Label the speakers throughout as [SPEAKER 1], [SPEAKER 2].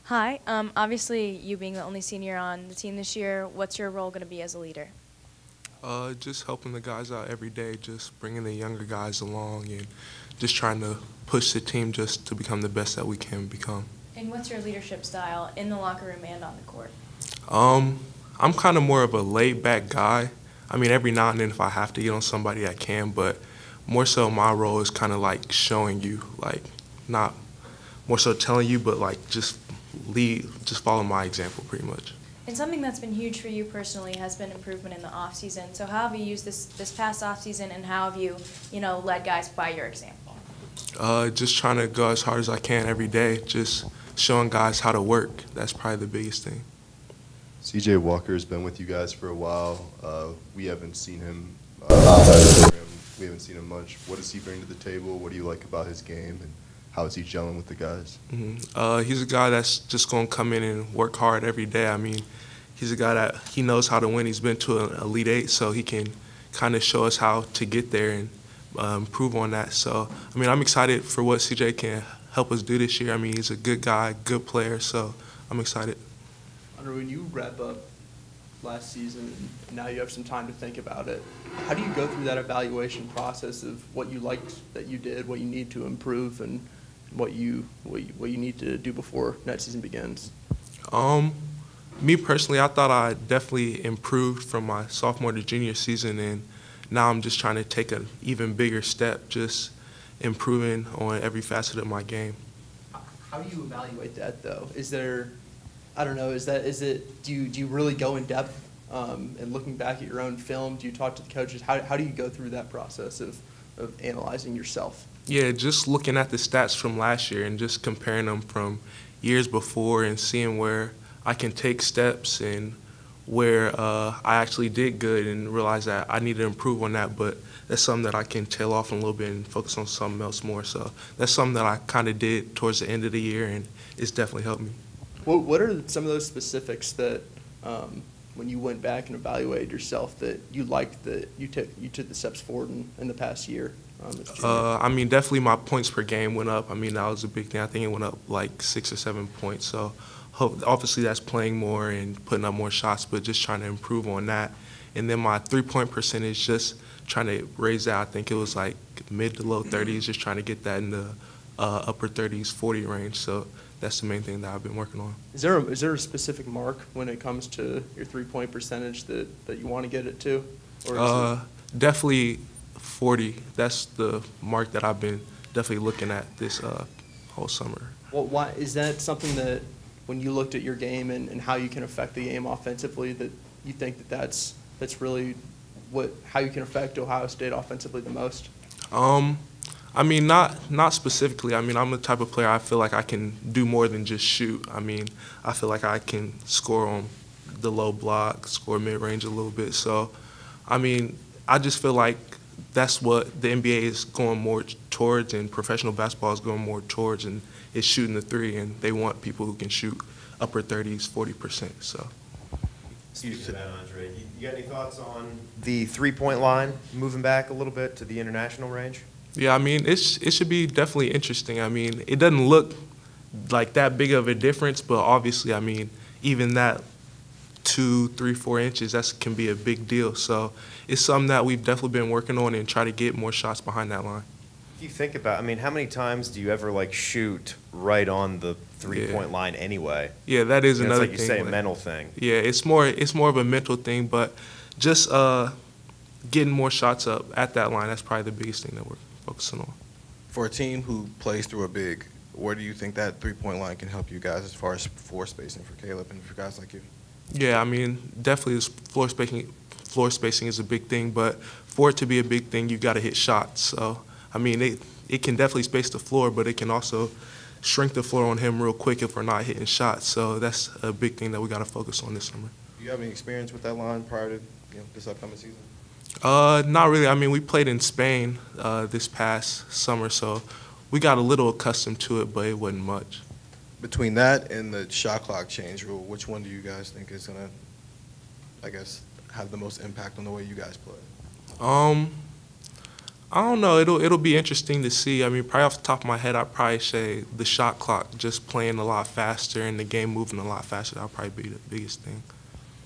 [SPEAKER 1] Hi. Obviously, you being the only senior on the team this year, what's your role going to be as a leader?
[SPEAKER 2] Just helping the guys out every day, just bringing the younger guys along and just trying to push the team just to become the best that we can become.
[SPEAKER 1] And what's your leadership style in the locker room and on the court?
[SPEAKER 2] I'm kind of more of a laid-back guy. I mean, every now and then if I have to get on somebody, I can, but more so my role is kind of like showing you, like not more so telling you, but like just lead, just follow my example pretty much.
[SPEAKER 1] And something that's been huge for you personally has been improvement in the off season. So how have you used this past off season, and how have you, led guys by your example?
[SPEAKER 2] Just trying to go as hard as I can every day, just showing guys how to work. That's probably the biggest thing.
[SPEAKER 3] CJ Walker's been with you guys for a while. We haven't seen him outside of the program. We haven't seen him much. What does he bring to the table? What do you like about his game, and how is he gelling with the guys?
[SPEAKER 2] He's a guy that's just going to come in and work hard every day. I mean, he's a guy that he knows how to win. He's been to an Elite Eight, so he can kind of show us how to get there and improve on that. So, I mean, I'm excited for what CJ can help us do this year. I mean, he's a good guy, good player, so I'm excited.
[SPEAKER 4] Andre, when you wrap up last season and now you have some time to think about it, how do you go through that evaluation process of what you liked that you did, what you need to improve, and what you need to do before next season begins?
[SPEAKER 2] Me personally, I thought I definitely improved from my sophomore to junior season, and now I'm just trying to take an even bigger step, just improving on every facet of my game.
[SPEAKER 4] How do you evaluate that, though? Is there, I don't know, do you really go in depth and looking back at your own film? Do you talk to the coaches? How do you go through that process of analyzing yourself?
[SPEAKER 2] Yeah, just looking at the stats from last year and just comparing them from years before and seeing where I can take steps and where I actually did good and realize that I need to improve on that, but that's something that I can tail off a little bit and focus on something else more. So that's something that I kind of did towards the end of the year, and it's definitely helped me.
[SPEAKER 4] What are some of those specifics that when you went back and evaluated yourself that you liked that you took the steps forward in the past year?
[SPEAKER 2] I mean, definitely my points per game went up. I mean, that was a big thing. I think it went up like 6 or 7 points. So obviously that's playing more and putting up more shots, but just trying to improve on that. And then my three-point percentage, just trying to raise that. I think it was like mid to low 30s, just trying to get that in the upper 30s, 40 range. So that's the main thing that I've been working on.
[SPEAKER 4] Is there a specific mark when it comes to your three-point percentage that you want to get it to? Or
[SPEAKER 2] definitely 40. That's the mark that I've been definitely looking at this whole summer.
[SPEAKER 4] Well, why is that something that when you looked at your game and how you can affect the game offensively, that you think that's really how you can affect Ohio State offensively the most?
[SPEAKER 2] I mean, not specifically. I mean, I'm the type of player I feel like I can do more than just shoot. I mean, I feel like I can score on the low block, score mid-range a little bit. So, I mean, I just feel like that's what the NBA is going more towards and professional basketball is going more towards, and is shooting the three, and they want people who can shoot upper 30s, 40%. So.
[SPEAKER 5] Speaking of that, Andre, you got any thoughts on the three-point line moving back a little bit to the international range?
[SPEAKER 2] Yeah, I mean, it should be definitely interesting. I mean, it doesn't look like that big of a difference, but obviously, I mean, even that 2, 3, 4 inches, that can be a big deal. So it's something that we've definitely been working on and try to get more shots behind that line.
[SPEAKER 5] If you think about, I mean, how many times do you ever like shoot right on the three-point line anyway?
[SPEAKER 2] Yeah, that is another thing.
[SPEAKER 5] It's like you say, a mental thing.
[SPEAKER 2] Yeah, it's more of a mental thing, but just getting more shots up at that line, that's probably the biggest thing that we're focusing on.
[SPEAKER 6] For a team who plays through a big, where do you think that three-point line can help you guys as far as floor spacing for Caleb and for guys like you?
[SPEAKER 2] Yeah, I mean, definitely floor spacing is a big thing, but for it to be a big thing, you got to hit shots. So, I mean, it can definitely space the floor, but it can also shrink the floor on him real quick if we're not hitting shots. So that's a big thing that we got to focus on this summer.
[SPEAKER 6] Do you have any experience with that line prior to this upcoming season?
[SPEAKER 2] Not really. I mean, we played in Spain this past summer, so we got a little accustomed to it, but it wasn't much.
[SPEAKER 6] Between that and the shot clock change rule, which one do you guys think is going to, I guess, have the most impact on the way you guys play?
[SPEAKER 2] I don't know. It'll be interesting to see. I mean, probably off the top of my head, I'd probably say the shot clock just playing a lot faster and the game moving a lot faster. That'll probably be the biggest thing.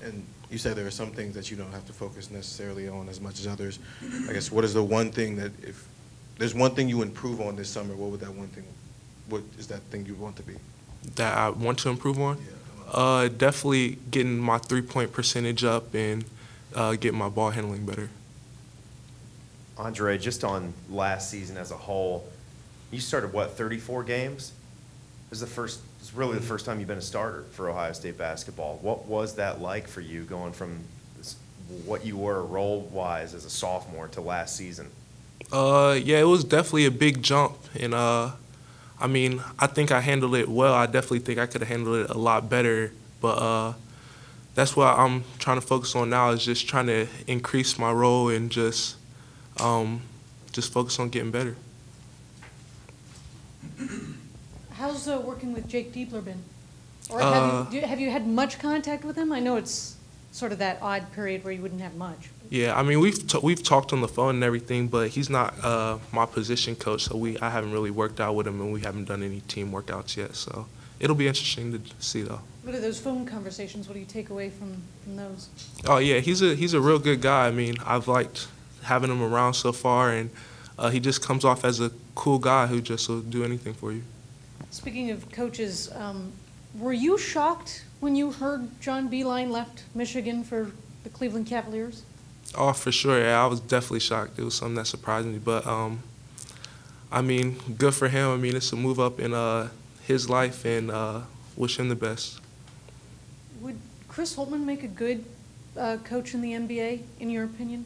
[SPEAKER 6] And you said there are some things that you don't have to focus necessarily on as much as others. I guess what is the one thing that if there's one thing you improve on this summer, what would that one thing, what is that thing you want to be?
[SPEAKER 2] That I want to improve on? Definitely getting my three-point percentage up and getting my ball handling better.
[SPEAKER 5] Andre, just on last season as a whole, you started, what, 34 games? It's really the first time you've been a starter for Ohio State basketball. What was that like for you going from what you were role-wise as a sophomore to last season?
[SPEAKER 2] Yeah, it was definitely a big jump. And, I mean, I think I handled it well. I definitely think I could have handled it a lot better. But that's what I'm trying to focus on now is just trying to increase my role and just focus on getting better.
[SPEAKER 7] How's working with Jake Diebler been? Or have you had much contact with him? I know it's sort of that odd period where you wouldn't have much.
[SPEAKER 2] Yeah, I mean, we've talked on the phone and everything, but he's not my position coach, so I haven't really worked out with him, and we haven't done any team workouts yet. So it'll be interesting to see, though.
[SPEAKER 7] What are those phone conversations? What do you take away from those?
[SPEAKER 2] Oh yeah, he's a real good guy. I mean, I've liked having him around so far, and he just comes off as a cool guy who just will do anything for you.
[SPEAKER 7] Speaking of coaches, were you shocked when you heard John Beilein left Michigan for the Cleveland Cavaliers?
[SPEAKER 2] Oh, for sure. Yeah, I was definitely shocked. It was something that surprised me. But, I mean, good for him. I mean, it's a move up in his life, and wish him the best.
[SPEAKER 7] Would Chris Holtmann make a good coach in the NBA, in your opinion?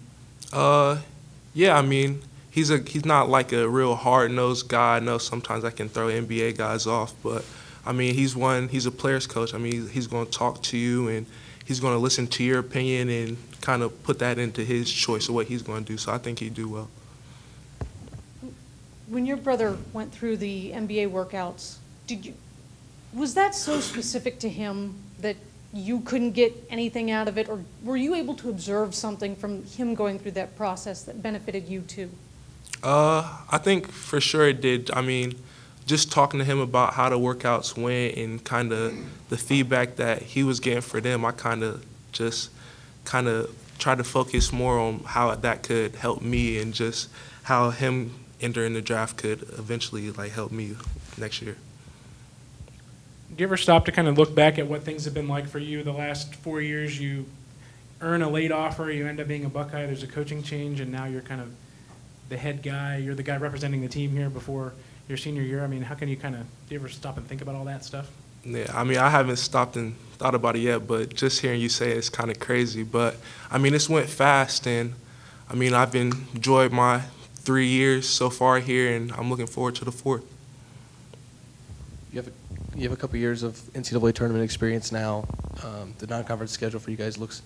[SPEAKER 2] Yeah, I mean, he's not like a real hard-nosed guy. I know sometimes I can throw NBA guys off, but, I mean, he's a player's coach. I mean, he's going to talk to you, and he's going to listen to your opinion and kind of put that into his choice of what he's going to do. So I think he'd do well.
[SPEAKER 7] When your brother went through the NBA workouts, was that so specific to him that you couldn't get anything out of it, or were you able to observe something from him going through that process that benefited you too?
[SPEAKER 2] I think for sure it did. I mean, just talking to him about how the workouts went and kind of the feedback that he was getting for them, I kind of tried to focus more on how that could help me and just how him entering the draft could eventually like help me next year.
[SPEAKER 8] Do you ever stop to kind of look back at what things have been like for you the last 4 years? You earn a late offer, you end up being a Buckeye, there's a coaching change, and now you're kind of the head guy. You're the guy representing the team here before your senior year. I mean, how can you do you ever stop and think about all that stuff?
[SPEAKER 2] Yeah, I mean, I haven't stopped and thought about it yet, but just hearing you say it's kind of crazy. But, I mean, it's went fast, and, I mean, I've enjoyed my 3 years so far here, and I'm looking forward to the 4th.
[SPEAKER 9] You have a couple years of NCAA tournament experience now. The non-conference schedule for you guys looks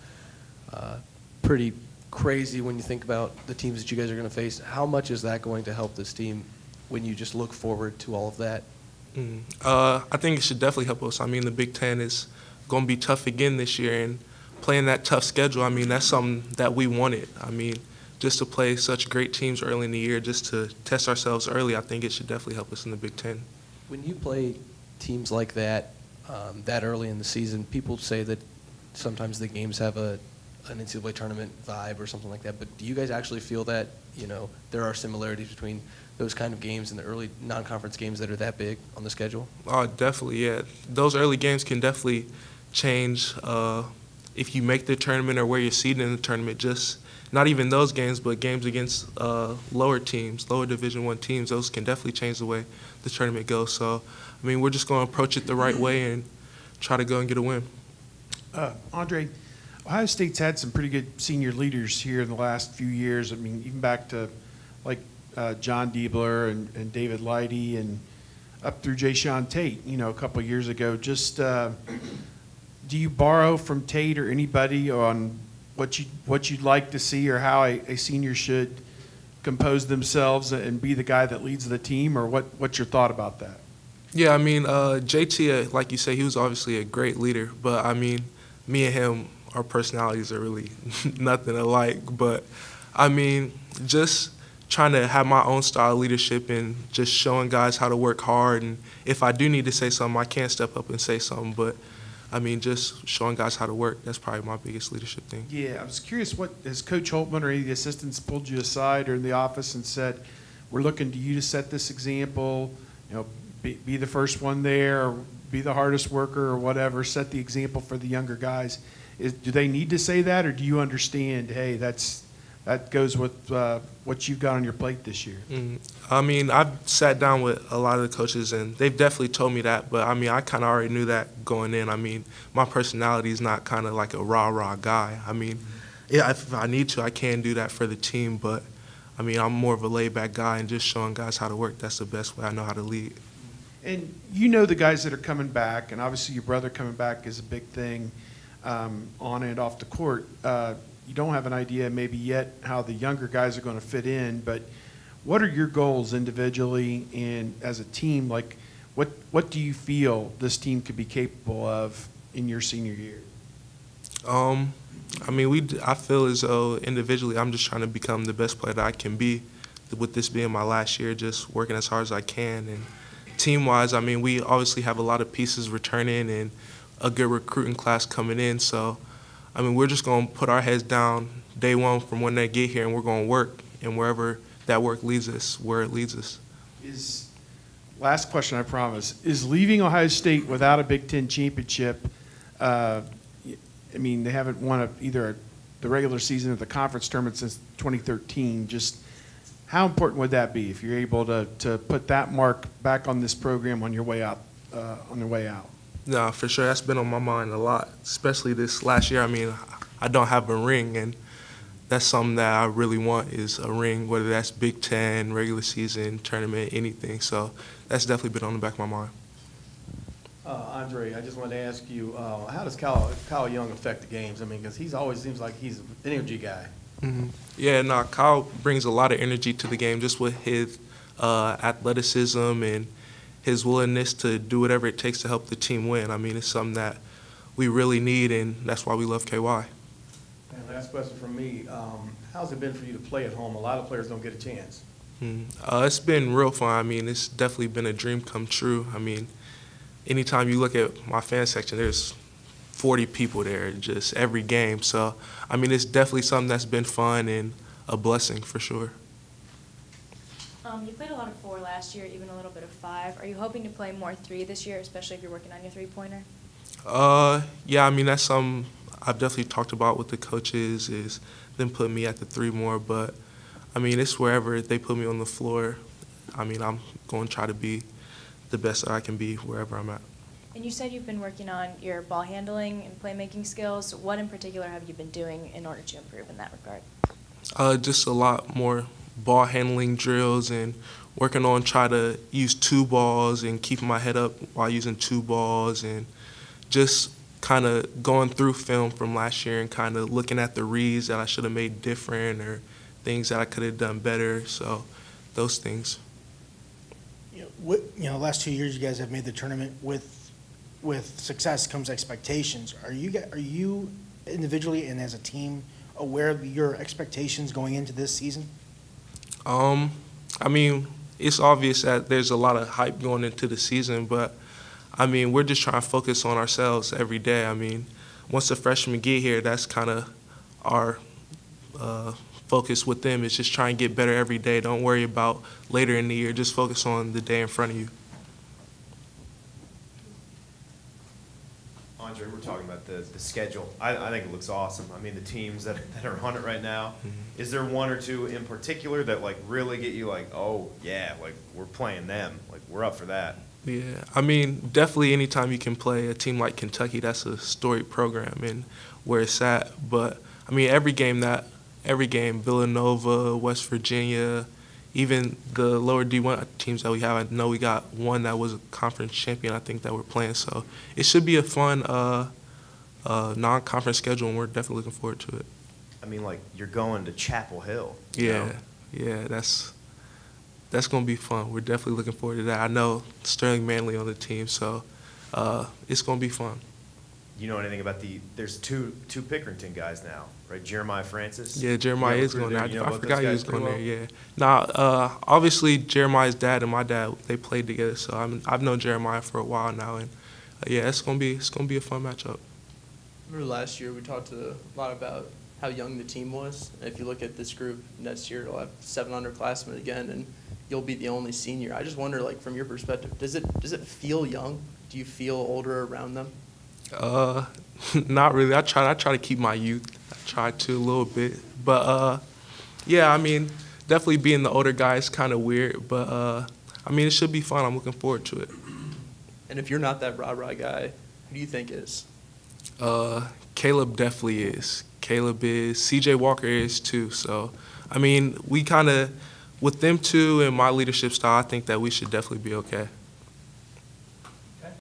[SPEAKER 9] pretty crazy when you think about the teams that you guys are going to face. How much is that going to help this team when you just look forward to all of that?
[SPEAKER 2] I think it should definitely help us. I mean, the Big Ten is going to be tough again this year, and playing that tough schedule, I mean, that's something that we wanted. I mean, just to play such great teams early in the year, just to test ourselves early, I think it should definitely help us in the Big Ten.
[SPEAKER 9] When you play teams like that, that early in the season, people say that sometimes the games have an NCAA tournament vibe or something like that, but do you guys actually feel that, there are similarities between those kind of games and the early non-conference games that are that big on the schedule?
[SPEAKER 2] Oh, definitely, yeah. Those early games can definitely change if you make the tournament or where you're seeded in the tournament. Just not even those games, but games against lower teams, lower Division I teams. Those can definitely change the way the tournament goes. So, I mean, we're just going to approach it the right way and try to go and get a win.
[SPEAKER 10] Andre, Ohio State's had some pretty good senior leaders here in the last few years. I mean, even back to like John Diebler and David Leidy and up through Jayshawn Tate, a couple of years ago. Just do you borrow from Tate or anybody on what you'd like to see or how a senior should compose themselves and be the guy that leads the team, or what's your thought about that?
[SPEAKER 2] Yeah, I mean, JT, like you say, he was obviously a great leader, but I mean, me and him, our personalities are really nothing alike. But I mean, just trying to have my own style of leadership and just showing guys how to work hard. And if I do need to say something, I can step up and say something. But, I mean, just showing guys how to work, that's probably my biggest leadership thing.
[SPEAKER 10] Yeah, I was curious, what has Coach Holtman or any of the assistants pulled you aside or in the office and said, we're looking to you to set this example, you know, be the first one there, or be the hardest worker or whatever, set the example for the younger guys. Do they need to say that, or do you understand, hey, that goes with what you've got on your plate this year?
[SPEAKER 2] I mean, I've sat down with a lot of the coaches, and they've definitely told me that. But, I mean, I kind of already knew that going in. I mean, my personality is not kind of like a rah-rah guy. I mean, yeah, if I need to, I can do that for the team. But, I mean, I'm more of a laid-back guy, and just showing guys how to work, that's the best way I know how to lead.
[SPEAKER 10] And you know the guys that are coming back, and obviously your brother coming back is a big thing on and off the court. You don't have an idea maybe yet how the younger guys are going to fit in, but what are your goals individually and as a team? Like, what do you feel this team could be capable of in your senior year?
[SPEAKER 2] I mean, I feel as though individually I'm just trying to become the best player that I can be. With this being my last year, just working as hard as I can. And team-wise, I mean, we obviously have a lot of pieces returning and a good recruiting class coming in. So, I mean, we're just going to put our heads down day one from when they get here, and we're going to work. And wherever that work leads us, where it leads us.
[SPEAKER 10] Last question, I promise. Is leaving Ohio State without a Big Ten championship, I mean, they haven't won either the regular season or the conference tournament since 2013. Just how important would that be if you're able to put that mark back on this program on your way out?
[SPEAKER 2] No, for sure. That's been on my mind a lot, especially this last year. I mean, I don't have a ring, and that's something that I really want is a ring, whether that's Big Ten, regular season, tournament, anything. So that's definitely been on the back of my mind.
[SPEAKER 11] Andre, I just wanted to ask you, how does Kyle Young affect the games? I mean, because he always seems like he's an energy guy.
[SPEAKER 2] Yeah, no, Kyle brings a lot of energy to the game just with his athleticism and his willingness to do whatever it takes to help the team win. I mean, it's something that we really need, and that's why we love KY.
[SPEAKER 11] And last question from me, how's it been for you to play at home? A lot of players don't get a chance.
[SPEAKER 2] It's been real fun. I mean, it's definitely been a dream come true. I mean, anytime you look at my fan section, there's 40 people there just every game. So, I mean, it's definitely something that's been fun and a blessing for sure.
[SPEAKER 1] You played a lot of 4 last year, even a little bit of 5. Are you hoping to play more 3 this year, especially if you're working on your three-pointer?
[SPEAKER 2] Yeah, I mean, that's something I've definitely talked about with the coaches is them putting me at the 3 more. But, I mean, it's wherever they put me on the floor. I mean, I'm going to try to be the best that I can be wherever I'm at.
[SPEAKER 1] And you said you've been working on your ball handling and playmaking skills. What in particular have you been doing in order to improve in that regard?
[SPEAKER 2] Just a lot more ball handling drills and working on try to use 2 balls and keeping my head up while using 2 balls and just kind of going through film from last year and kind of looking at the reads that I should have made different or things that I could have done better. So those things.
[SPEAKER 12] Last 2 years you guys have made the tournament. With success comes expectations. Are you individually and as a team aware of your expectations going into this season?
[SPEAKER 2] I mean, it's obvious that there's a lot of hype going into the season, but I mean, we're just trying to focus on ourselves every day. I mean, once the freshmen get here, that's kind of our focus with them is just try and get better every day. Don't worry about later in the year. Just focus on the day in front of you.
[SPEAKER 5] Andre, we're talking about the schedule. I think it looks awesome. I mean, the teams that are on it right now, is there one or two in particular that, like, really get you like, oh, yeah, like, we're playing them. Like, we're up for that.
[SPEAKER 2] Yeah, I mean, definitely anytime you can play a team like Kentucky, that's a storied program and where it's at. But, I mean, every game, Villanova, West Virginia, even the lower D1 teams that we have, I know we got one that was a conference champion, I think, that we're playing. So it should be a fun non-conference schedule, and we're definitely looking forward to it.
[SPEAKER 5] I mean, like, you're going to Chapel Hill.
[SPEAKER 2] Yeah, that's going to be fun. We're definitely looking forward to that. I know Sterling Manley on the team, so it's going to be fun.
[SPEAKER 5] you know anything about there's two Pickerington guys now, right? Jeremiah Francis?
[SPEAKER 2] Yeah, Jeremiah
[SPEAKER 5] You
[SPEAKER 2] is
[SPEAKER 5] recruited
[SPEAKER 2] going there.
[SPEAKER 5] him, you know
[SPEAKER 2] I
[SPEAKER 5] both
[SPEAKER 2] forgot
[SPEAKER 5] those
[SPEAKER 2] he
[SPEAKER 5] guys
[SPEAKER 2] was
[SPEAKER 5] pretty
[SPEAKER 2] going there,
[SPEAKER 5] well?
[SPEAKER 2] yeah. Now, obviously, Jeremiah's dad and my dad, they played together, so I've known Jeremiah for a while now, and yeah, it's gonna be a fun matchup.
[SPEAKER 4] Remember last year, we talked a lot about how young the team was. And if you look at this group next year, it'll have 7 underclassmen again, and you'll be the only senior. I just wonder, like, from your perspective, does it feel young? Do you feel older around them?
[SPEAKER 2] Not really. I try to keep my youth. I try to a little bit, but yeah, I mean, definitely being the older guy is kind of weird, but I mean, it should be fun. I'm looking forward to it.
[SPEAKER 4] And if you're not that rah-rah guy, who do you think is?
[SPEAKER 2] Caleb definitely is. Caleb is. CJ Walker is too. So, I mean, we kind of, with them two and my leadership style, I think that we should definitely be okay.